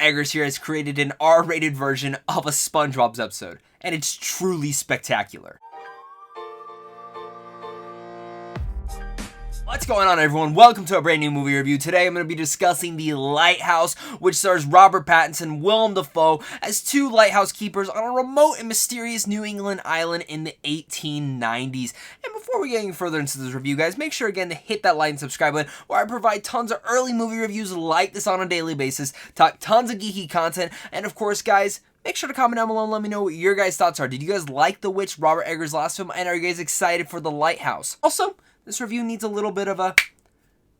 Eggers here has created an R-rated version of a SpongeBob's episode, and it's truly spectacular. What's going on, everyone? Welcome to a brand new movie review. Today I'm going to be discussing The Lighthouse, which stars Robert Pattinson, Willem Dafoe as two lighthouse keepers on a remote and mysterious New England island in the 1890s. And before we get any further into this review, guys, make sure again to hit that like and subscribe button, where I provide tons of early movie reviews like this on a daily basis, talk tons of geeky content, and of course, guys, make sure to comment down below and let me know what your guys' thoughts are. Did you guys like The Witch, Robert Eggers' last film, and are you guys excited for The Lighthouse? Also, this review needs a little bit of a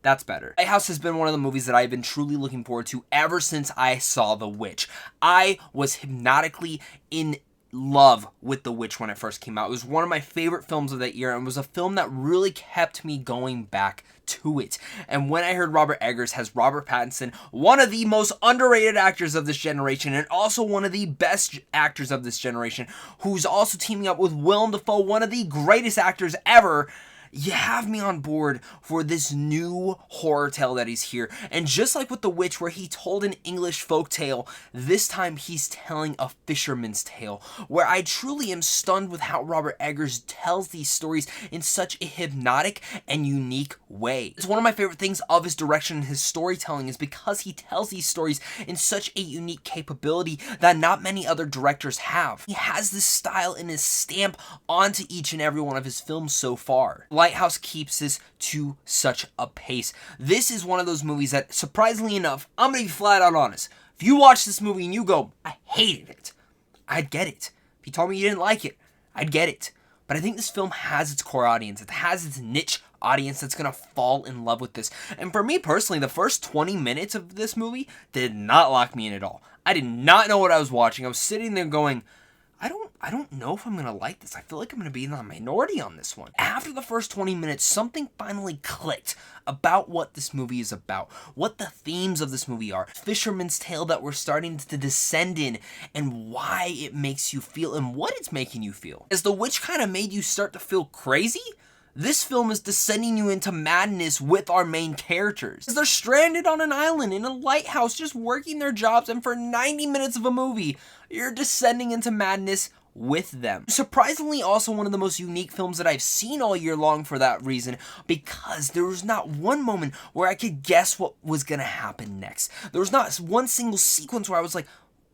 that's better. Lighthouse has been one of the movies that I've been truly looking forward to ever since I saw The Witch. I was hypnotically in love with The Witch when it first came out. It was one of my favorite films of that year, and was a film that really kept me going back to it. And when I heard Robert Eggers has Robert Pattinson, one of the most underrated actors of this generation, and also one of the best actors of this generation, who's also teaming up with Willem Dafoe, one of the greatest actors ever, you have me on board for this new horror tale that he's here. And just like with The Witch, where he told an English folk tale, this time he's telling a fisherman's tale, where I truly am stunned with how Robert Eggers tells these stories in such a hypnotic and unique way. It's one of my favorite things of his direction and his storytelling is because he tells these stories in such a unique capability that not many other directors have. He has this style and his stamp onto each and every one of his films so far. Lighthouse keeps this to such a pace. This is one of those movies that, surprisingly enough, I'm gonna be flat out honest. If you watch this movie and you go, I hated it, I'd get it. If you told me you didn't like it, I'd get it. But I think this film has its core audience. It has its niche audience that's gonna fall in love with this. And for me personally, the first 20 minutes of this movie did not lock me in at all. I did not know what I was watching. I was sitting there going, I don't know if I'm going to like this. I feel like I'm going to be in the minority on this one. After the first 20 minutes, something finally clicked about what this movie is about, what the themes of this movie are, fisherman's tale that we're starting to descend in, and why it makes you feel and what it's making you feel. As The Witch kind of made you start to feel crazy, this film is descending you into madness with our main characters. They're stranded on an island in a lighthouse just working their jobs, and for 90 minutes of a movie, you're descending into madness with them. Surprisingly, also one of the most unique films that I've seen all year long for that reason, because there was not one moment where I could guess what was gonna happen next. There was not one single sequence where I was like,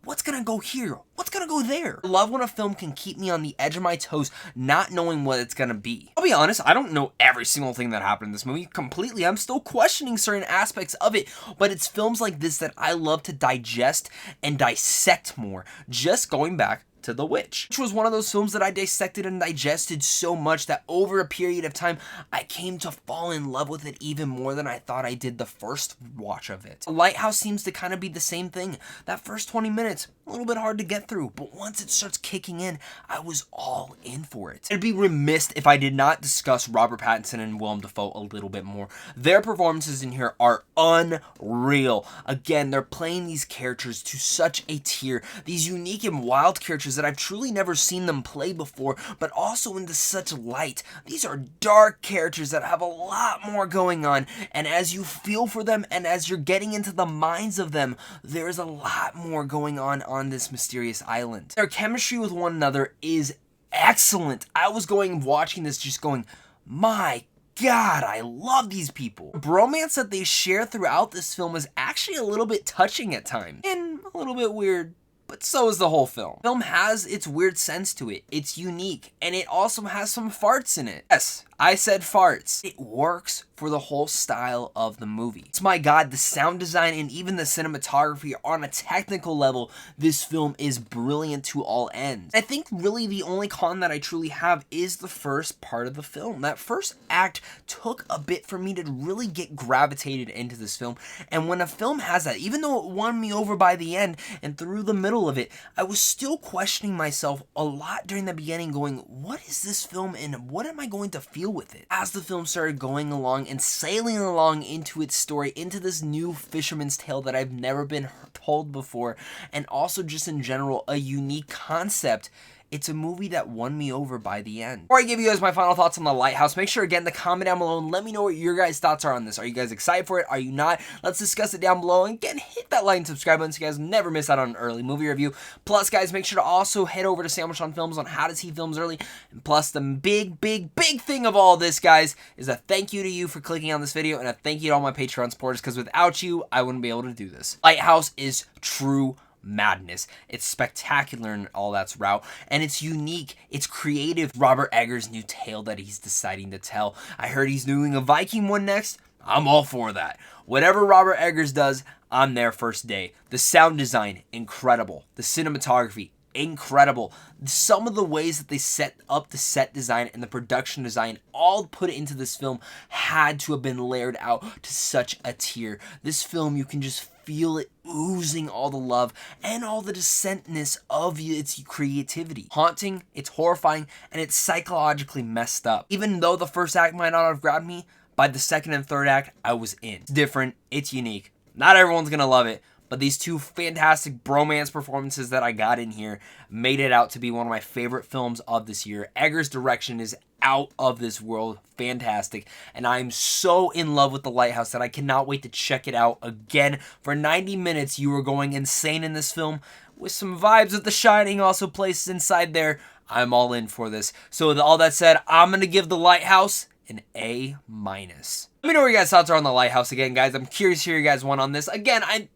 what's gonna go here? What's gonna go there? I love when a film can keep me on the edge of my toes, not knowing what it's gonna be. I'll be honest, I don't know every single thing that happened in this movie completely. I'm still questioning certain aspects of it, but it's films like this that I love to digest and dissect more. Just going back to The Witch, which was one of those films that I dissected and digested so much that over a period of time, I came to fall in love with it even more than I thought I did the first watch of it. Lighthouse seems to kind of be the same thing. That first 20 minutes, a little bit hard to get through, but once it starts kicking in, I was all in for it. It'd be remiss if I did not discuss Robert Pattinson and Willem Dafoe a little bit more. Their performances in here are unreal. Again, they're playing these characters to such a tier, these unique and wild characters that I've truly never seen them play before, but also into such light. These are dark characters that have a lot more going on, and as you feel for them and as you're getting into the minds of them, there's a lot more going on this mysterious island. Their chemistry with one another is excellent. I was watching this just going, my God, I love these people. The bromance that they share throughout this film is actually a little bit touching at times, and a little bit weird, but so is the whole film. The film has its weird sense to it. It's unique, and it also has some farts in it. Yes, I said farts. It works for the whole style of the movie. It's my God, the sound design and even the cinematography on a technical level, this film is brilliant to all ends. I think really the only con that I truly have is the first part of the film. That first act took a bit for me to really get gravitated into this film, and when a film has that, even though it won me over by the end and through the middle of it, I was still questioning myself a lot during the beginning, going, what is this film and what am I going to feel with it? As the film started going along and sailing along into its story, into this new fisherman's tale that I've never been told before, and also just in general a unique concept, it's a movie that won me over by the end. Before I give you guys my final thoughts on The Lighthouse, make sure again to comment down below and let me know what your guys' thoughts are on this. Are you guys excited for it? Are you not? Let's discuss it down below. And again, hit that like and subscribe button so you guys never miss out on an early movie review. Plus, guys, make sure to also head over to Sandwich on Films on how to see films early. And plus, the big thing of all this, guys, is a thank you to you for clicking on this video and a thank you to all my Patreon supporters, because without you, I wouldn't be able to do this. Lighthouse is true madness. It's spectacular in all that's route, and it's unique. It's creative. Robert Eggers' new tale that he's deciding to tell. I heard he's doing a Viking one next. I'm all for that. Whatever Robert Eggers does, I'm there first day. The sound design, incredible. The cinematography, incredible. Some of the ways that they set up the set design and the production design, all put into this film, had to have been layered out to such a tier. This film, you can just feel it oozing all the love and all the decentness of its creativity. Haunting, it's horrifying, and it's psychologically messed up. Even though the first act might not have grabbed me, by the second and third act, I was in. It's different, it's unique. Not everyone's gonna love it, but these two fantastic bromance performances that I got in here made it out to be one of my favorite films of this year. Eggers' direction is out of this world, fantastic, and I'm so in love with The Lighthouse that I cannot wait to check it out again. For 90 minutes, you are going insane in this film, with some vibes of The Shining also placed inside there. I'm all in for this. So with all that said, I'm gonna give The Lighthouse an A-. Let me know what your guys' thoughts are on The Lighthouse again, guys. I'm curious to hear your guys' one on this. Again, I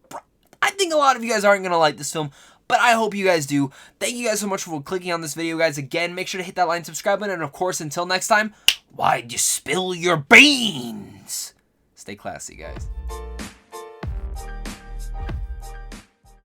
think a lot of you guys aren't gonna like this film, but I hope you guys do. Thank you guys so much for clicking on this video, guys. Again, make sure to hit that like and subscribe button. And of course, until next time, why'd you spill your beans? Stay classy, guys.